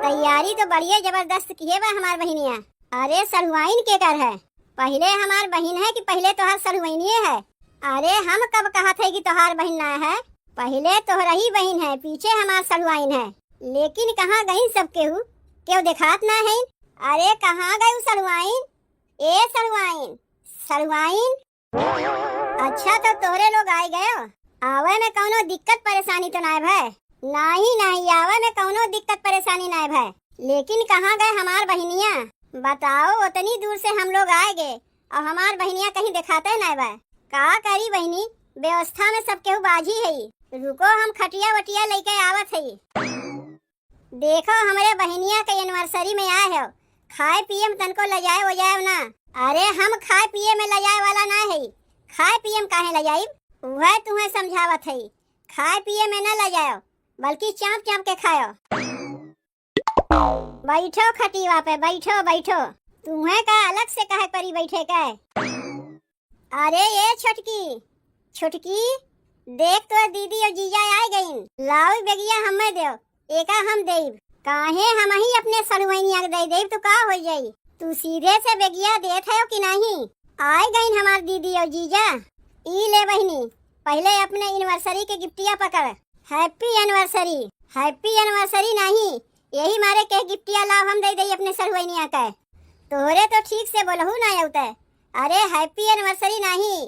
तैयारी तो बढ़िया जबरदस्त किए बा हमार बहिनिया। अरे सरुआइन के कर है? पहले हमार बहिन है कि पहले तोहार सरुआइनिए है? अरे हम कब कहा थे कि तोहार बहिन ना है? पहले तोहरा ही बहिन है, पीछे हमार सरुआइन है। लेकिन कहाँ गई सब केहू? क्यों दिखात ना है? अरे कहाँ गई सरुआइन? ए सरुआइन, सरुआइन। अच्छा तो तोहरे लोग आए गए। आवे में कौनो दिक्कत परेशानी तो ना है? नहीं नहीं, आवे में कौनो दिक्कत परेशानी ना है। लेकिन कहाँ गए हमार बहिनिया? बताओ, उतनी दूर से हम लोग आए गए और हमार बहिनिया कहीं दिखाते ना है। का करी बहिनी, व्यवस्था में सब केहू बाजी है। रुको हम खटिया वटिया लेके आवत है। देखो हमारे बहिनिया के एनिवर्सरी में आए हो, खाए पिए में तनको ले जाए हो जाए ना। अरे हम खाए पिए में ले जाए वाला ना है। खाए पिए में काहे ले जाए? वह तुम्हें समझावत है। खाए पिए में न ले जाओ, बल्कि चाँप चाँप के खाओ। बैठो खटिया पे, बैठो बैठो। तुम्हें का अलग से कहे परी बैठे का? अरे ये छोटकी छोटकी, देख तो दीदी और जीजा आए गईन। लाओ बेगिया हमें दो, एका हम देब। काहे हम ही अपने सरुआइनिया दे देब तो का हो जाई? तू सीधे से बेगिया देत है कि नहीं? आए गईन हमार दीदी और जीजा। ई ले बहिनी, पहले अपने एनिवर्सरी के गिफ्टिया पकड़। Happy anniversary. हैप्पी एनिवर्सरी नहीं, यही मारे के गिफ्टिया लाभ हम दे दे अपने सरुआइनिया का। तोहरे तो ठीक से बोलहू ना आउता। अरे हैप्पी एनिवर्सरी नहीं,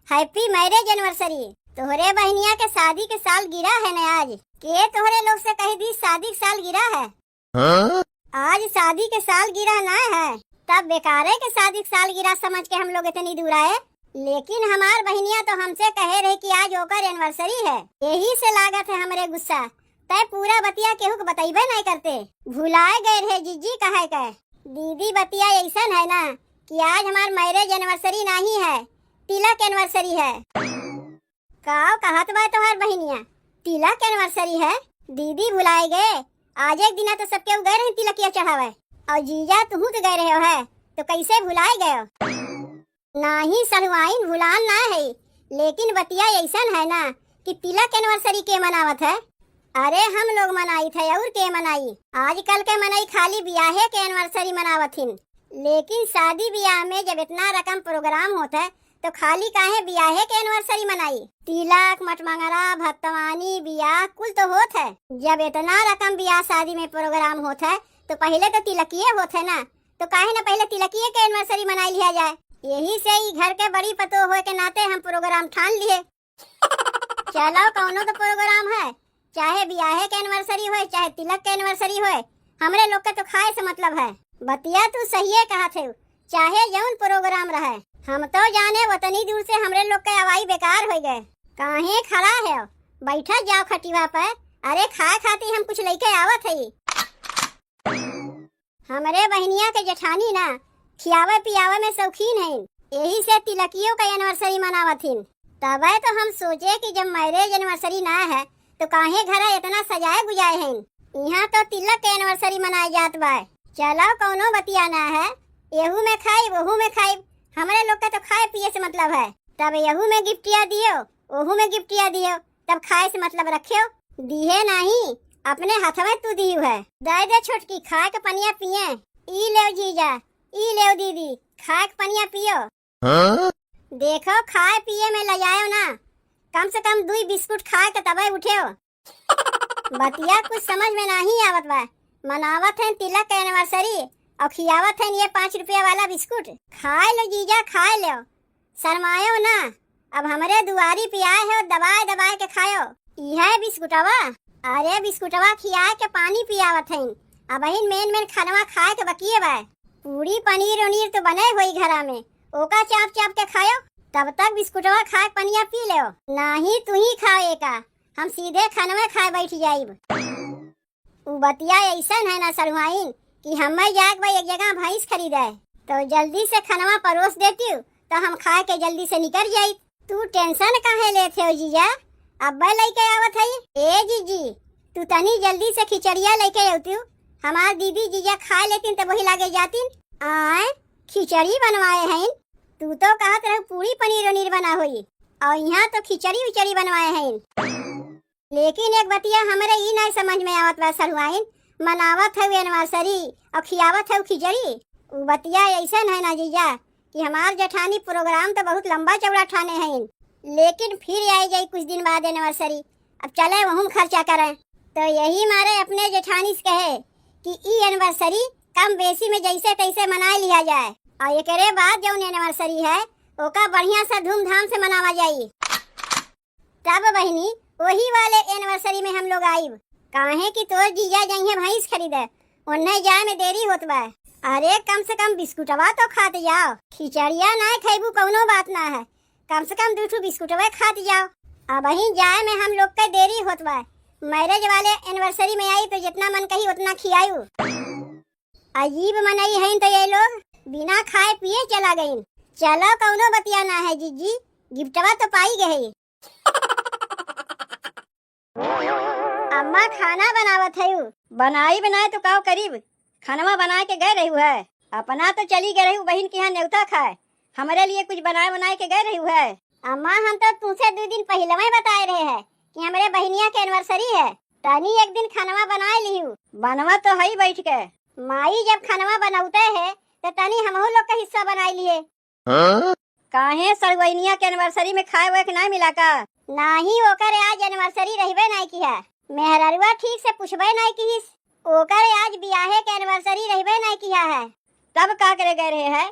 हैप्पी मैरिज एनिवर्सरी। तोहरे बहनिया के शादी के साल गिरा है न आज। के तोहरे लोग से कह दी शादी के साल गिरा है? हाँ? आज शादी के साल गिरा ना है, तब बेकार है के शादी के साल गिरा समझ के हम लोग इतनी दूर आए। लेकिन हमार बहनिया तो हमसे कहे रहे कि आज ओकर एनिवर्सरी है, यही से लागत है हमरे गुस्सा। तय पूरा बतिया केहू को बताइबे नहीं करते, भुलाए गए रहे जीजी कहे के। दीदी बतिया ऐसा है ना कि आज हमार मैरिज एनिवर्सरी नहीं है, तिलक एनिवर्सरी है। काव कहत बा तोहार बहनिया तिलक एनिवर्सरी है? दीदी भुलाए गए? आज एक दिन तो सबके गए रहे तिलकिया चढ़ावे, और जीजा तू तो गए रहे हो है, तो कैसे भुलाए गए? नहीं सरुआइन, भुलान ना है, लेकिन बतिया ऐसा है ना कि तिलक एनिवर्सरी के मनावत है। अरे हम लोग मनाई थे और के मनाई? आजकल के मनाई खाली ब्याहे के एनिवर्सरी मनावत हिन। लेकिन शादी ब्याह में जब इतना रकम प्रोग्राम होता है तो खाली काहे ब्याहे के एनिवर्सरी मनाई? तिलक, मटमंगरा, भत्तवानी, ब्याह कुल तो होत है। जब इतना रकम ब्याह शादी में प्रोग्राम होता है तो पहले तो तिलकिये होते ना, तो काहे न पहले तिलकिये के एनिवर्सरी मनाई लिया जाए। यही से ही घर के बड़ी पतो होए के नाते हम प्रोग्राम ठान लिए। चलो कौनो तो प्रोग्राम है, चाहे ब्याहे के एनिवर्सरी होए चाहे तिलक के एनिवर्सरी होए, हमरे लोग के तो खाए से मतलब है। बतिया तू सही है कहा थे, चाहे जौन प्रोग्राम रहे। हम तो जाने वतनी दूर से हमरे लोग के आवाई बेकार हो गए। काहे खड़ा है? बैठा जाओ खटिवा पे। अरे खाए खाती हम कुछ लेके आवत है। हमरे बहनिया के जेठानी ना खियावे पियावे में शौकीन है, यही से तिलकियों का एनिवर्सरी मनावत हिन। तबे तो हम सोचे कि जब मैरिज एनिवर्सरी ना है तो काहे घर इतना सजाए गुजाए हैं। यहाँ तो तिलक के एनिवर्सरी मनाए जात बा। चलो कौनो बतिया ना है, यहू में खाई वहू में खाई, हमारे लोग का तो खाए पिए से मतलब है। तब यहू में गिफ्टिया दियो, ओहू में गिफ्टिया दियो, तब खाए से मतलब रखियो। दिहे नहीं, अपने हाथ में तू दियो है। दे दे छोटकी, खाए के पनिया पिए। ई ले जीजा, ई ले दीदी, खाए के पनिया पियो। हाँ? देखो खाए पिए में ले जाओ ना, कम से कम 2 बिस्कुट खाए के तबे उठे हो। बतिया कुछ समझ में नहीं आवत बा। मनावत है तिलक का एनिवर्सरी और खियावत है ये 5 रुपया वाला बिस्कुट। खाए लो जीजा, खाए लो, शर्मायो ना। अब हमारे दुआरी पे आए हो, दबाए दबाए के खायो। यह बिस्कुटवा? अरे बिस्कुटवा खियाए के पानी पियावत है। अब ही मेन खानवा खाए के बकिए बा। पूरी पनीर उनीर तो बने हुई घरा में, ओका चाप चाप के खायो, तब तक बिस्कुटवा खाए पनिया पी लो। नहीं तू ही खाओ एका, हम सीधे खानवा खाए बैठ जाइब। बतिया ऐसा है ना सरुआइन कि हमें जाग भाई एक जगह भैंस खरीदे तो जल्दी से खानवा परोस देती हूँ तो हम खा के जल्दी से निकल जाये। तू टेंशन काहे लेते हो जीजा? अब लेके आवत है। ए जीजी, तू तनी जल्दी से खिचड़िया लेके आती हूँ, हमार दीदी जीजा खा लेती तो वही लागे जाती। आए खिचड़ी बनवाए हैं? तू तो कहत रहे पूरी पनीर उनीर बना हुई, और यहाँ तो खिचड़ी उचड़ी बनवाए हैं। लेकिन एक बतिया हमारे ई नहीं समझ में आवत बा सरुआइन, मनावत है एनिवर्सरी और खियावत है खिचड़ी। उ बतिया ऐसन है ना जीजा कि हमार जेठानी प्रोग्राम तो बहुत लंबा चौड़ा ठाने हैं, लेकिन फिर आई जाई कुछ दिन बाद एनिवर्सरी। अब चले वहीं खर्चा करें। तो यही मारे अपने जेठानी से कहे कि ई एनिवर्सरी कम बेसी में जैसे तैसे मना लिया जाए और एकरे बाद जो एनिवर्सरी है ओका बढ़िया सा धूमधाम से मनावा जाई। तब बहनी वही वाले एनिवर्सरी में हम लोग आईब। काहे कि तोर जीजा जाइए भैंस खरीदे, उन्हें जाए में देरी होत बा। अरे कम से कम बिस्कुटवा तो खाते जाओ, खिचड़िया ना खेबू कौनो बात ना है, कम से कम 2 बिस्कुटवा खाते जाओ। अब वहीं जाए में हम लोग का देरी होत बा। मैरिज वाले एनिवर्सरी में आई तो जितना मन कही उतना खियायू। अजीब मनई है तो ये लोग बिना खाए पिए चला गई। चलो कौनो बतिया ना है जीजी, गिफ्टवा तो पाई गई। अम्मा खाना बनावत है। बनाई बनाए तो काव करीब खानवा बना के गए रही है। अपना तो चली गई रही बहन के यहाँ न्योता खाए, हमारे लिए कुछ बनाए के गए रही है। अम्मा हम तो तुमसे 2 दिन पहले में बताए रहे हैं कि हमारे बहनिया के एनिवर्सरी है, तनी एक दिन खानवा बनाए लिहू। बनवा तो है बैठ के, माई जब खानवा बनाते है तो तनी हमहू लोग का हिस्सा बनाए लिए। काहे सरवैनिया के एनिवर्सरी में खाए हुए नहीं मिला का? नाही ओकर आज एनिवर्सरी रहबे नहीं किया। मेहररुआ ठीक से पूछबे नहीं की, ओकर आज बियाहे के एनिवर्सरी रहबे नहीं किया है। तब का करे गए रहे है?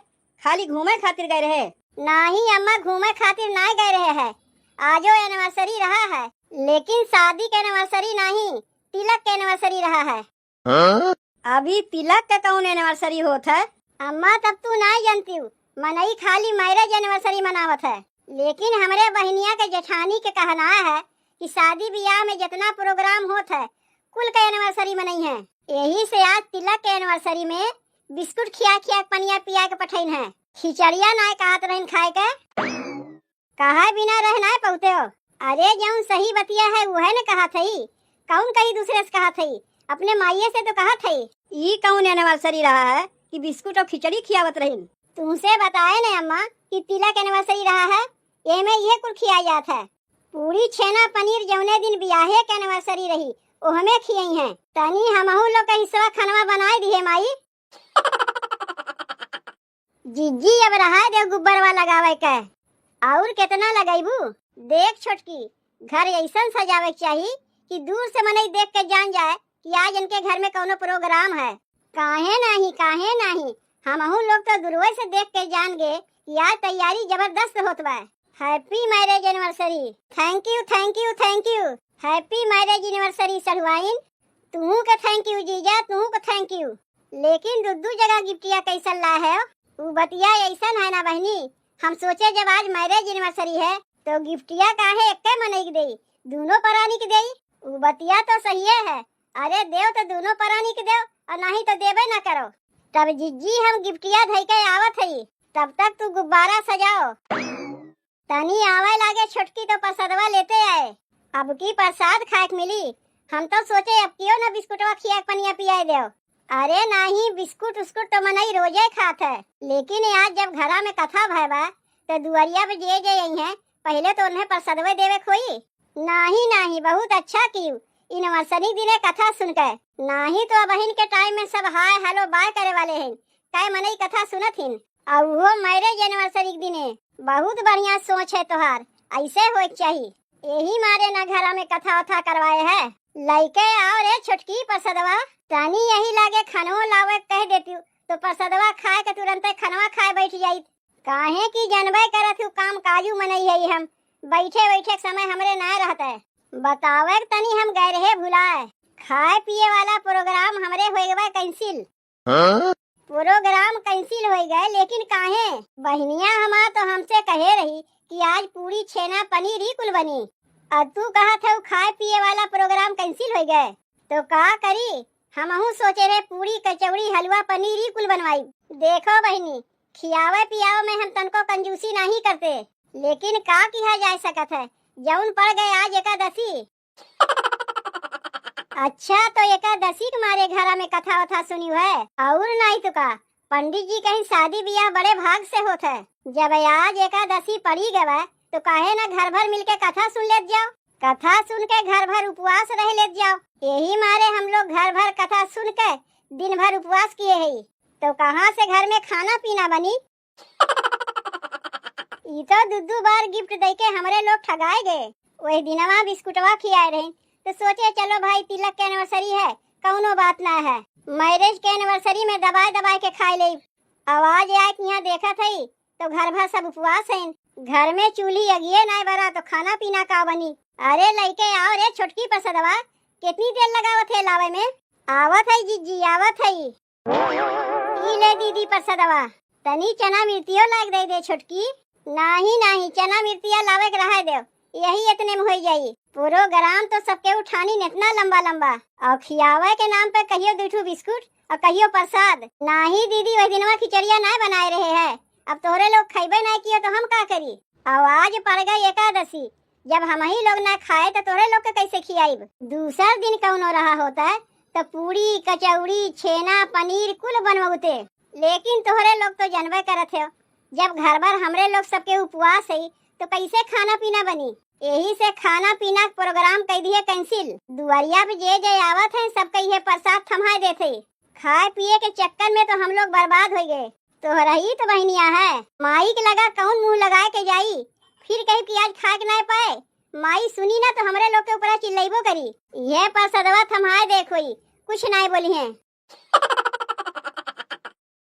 खाली घूमे खातिर गए रहे? नहीं अम्मा घूमे खातिर नहीं गए रहे है, आजो एनिवर्सरी रहा है, लेकिन शादी के एनिवर्सरी नहीं, तिलक के एनिवर्सरी रहा है। अभी तिलक का कौन एनिवर्सरी होता है? अम्मा तब तू नहीं जानती हूँ, मनई खाली मैरिज एनिवर्सरी मनावत है, लेकिन हमारे बहनिया के जेठानी के कहना है कि शादी ब्याह में जितना प्रोग्राम होता है कुल का एनिवर्सरी मनाई है। यही से आज तिलक के एनिवर्सरी में बिस्कुट खिया खिया पनिया पिया के पठैन है, खिचड़िया ना कहत रहन खाए के। कहा बिना रहना पहुते हो? अरे जौन सही बतिया है वह न कहा थी, कौन कहीं दूसरे से कहा थी, अपने माइये से तो कहा थी। ये कौन एनिवर्सरी रहा है कि बिस्कुट और खिचड़ी खियावत रही? तुमसे बताए न अम्मा कि तिलक एनिवर्सरी रहा है, ये में ये कुल खिया जात है। पूरी छेना पनीर जौने दिन बियाहे के एनिवर्सरी रही वो हमें खियाई है, तनी हमहू लोग का हिस्सा खानवा बनाए दिए माई। जीजी अब रहा दे गुब्बरवा लगावे के, और कितना लगाईबू? देख छोटकी, घर ऐसा सजावे चाहिए कि दूर से मनई देख के जान जाए कि आज इनके घर में कोनो प्रोग्राम है। काहे नहीं, हमहू लोग तो दूरवे से देख के जान गए कि आज तैयारी जबरदस्त होत बा। Happy marriage anniversary. Thank you. Happy marriage anniversary सरवाइन। तू के थैंक यू जीजा, तू के थैंक यू। लेकिन दुद्दू जगह गिफ्टिया कैसा ला है? वो बतिया ऐसा है ना बहनी, हम सोचे जब आज मैरिज एनिवर्सरी है तो गिफ्टिया काहे एक मनई दे, दोनों परानी के दे। वो बतिया तो सही है, अरे देव तो दोनों परानी के देव और नहीं तो देवे ना करो। तब जीजी हम गिफ्टिया धई के आवत है, तब तक तू गुब्बारा सजाओ। तनी आवे लागे छोटकी तो प्रसादवा लेते आए, अब की प्रसाद खाए मिली। हम तो सोचे अब क्यों ना बिस्कुटवा खिया पनिया पियाए देव। अरे नहीं, बिस्कुट उस्कुट तो मनई रोजे खात है, लेकिन आज जब घरा में कथा भयबा तो दुआरिया पे जे आई है, पहले तो उन्हें प्रसादवे देवे खोई। नहीं, बहुत अच्छा की एनिवर्सरी दिने कथा सुनकर। नहीं तो बहन के टाइम में सब हाय हेलो बाय करे वाले हैं, काय मनई कथा सुनत हिन, और वो मैरिज एनिवर्सरी के दिने। बहुत बढ़िया सोच है तोहार, ऐसे होए चाहिए। यही मारे ना घरा में कथा वथा करवाए है। लइके आओ रे छोटकी प्रसादवा, तानी यही लागे खनवा लावे कह देती तो प्रसादवा खाए के तुरंत खनवा खाए बैठ जाई। काहे की जनबे करत हूँ काम काजू मनई है, हम बैठे समय हमरे ना रहता है। बतावे तनी हम गए रहे भुलाए, खाए पिए वाला प्रोग्राम हमरे हो गए कैंसिल। प्रोग्राम कैंसिल हो गए, लेकिन काहे? बहनिया हमार तो हमसे कहे रही कि आज पूरी छेना पनीर ही कुल बनी, और तू कहा था खाए पिए वाला प्रोग्राम कैंसिल हो गए तो का करी? हमहू सोचे रहे पूरी कचौड़ी हलवा पनीर ही कुल बनवाई। देखो बहनी, खियावे पियावे में हम तनको कंजूसी नहीं करते, लेकिन का किया जा सकत है, जौन पड़ गए आज एकादशी। अच्छा तो एकादशी के मारे घरा में कथा वथा सुनी है, और नहीं तो का पंडित जी कहीं शादी ब्याह बड़े भाग से होता है। जब आज एकादशी पड़ी गवा तो काहे ना घर भर मिलके कथा सुन ले जाओ। कथा सुन के घर भर उपवास रह ले जाओ। यही मारे हम लोग घर भर कथा सुन के दिन भर उपवास किए है। तो कहाँ से घर में खाना पीना बनी? ये तो दुद्दू बार गिफ्ट दे के हमारे लोग ठगाए गए। वही दिनवा बिस्कुटवा खियाए रहे तो सोचे चलो भाई तिलक के एनिवर्सरी है, कौनो बात ना है, मैरिज के एनिवर्सरी में दबाए दबाए के खाए ले। आवाज आए कि यहाँ देखा थी तो घर भर सब उपवास है। घर में चूल्ही अगिए ना बरा तो खाना पीना का बनी। अरे लइके आओ रे छोटकी प्रसादवा, कितनी देर लगावत है लावे में? आवत है जीजी आवत है। ई ले दीदी प्रसादवा, तनी चना मिर्तियो लाग दे छोटकी। नहीं चना मिर्तिया लावे के रहा दे, यही इतने में हो जाई। प्रोग्राम तो सबके उठानी इतना लंबा लंबा और खियावे के नाम पे कहियो दूठू बिस्कुट और कहियो प्रसाद। नहीं दीदी वही दिनवा खिचड़िया ना बनाए रहे है। अब तोरे लोग खइबे नहीं किए तो हम का करी? आवाज पड़ गई एकादशी, जब हम ही लोग ना खाए तो तोरे लोग के कैसे खियाइब? दूसरा दिन कौनो रहा होता है तो पूरी कचौड़ी छेना पनीर कुल बनवाते, लेकिन तोहरे लोग तो जानबे करत हो जब घर भर हमरे लोग सबके उपवास है तो कैसे खाना पीना बनी? यही से खाना पीना प्रोग्राम कर दिए कैंसिल। दुआरिया पे जे आवत है सबके ये प्रसाद थमा देते। खाए पिए के चक्कर में तो हम लोग बर्बाद हो गए। तोहरा ही तो बहनिया है, माई के लगा कौन मुंह लगाए के जाई, फिर कहीं प्याज खा के ना पाए। माई सुनी ना तो हमरे लोग के ऊपर चिल्लाइबो करी। ये प्रसादवा थमाए देखोई, कुछ नहीं बोली है।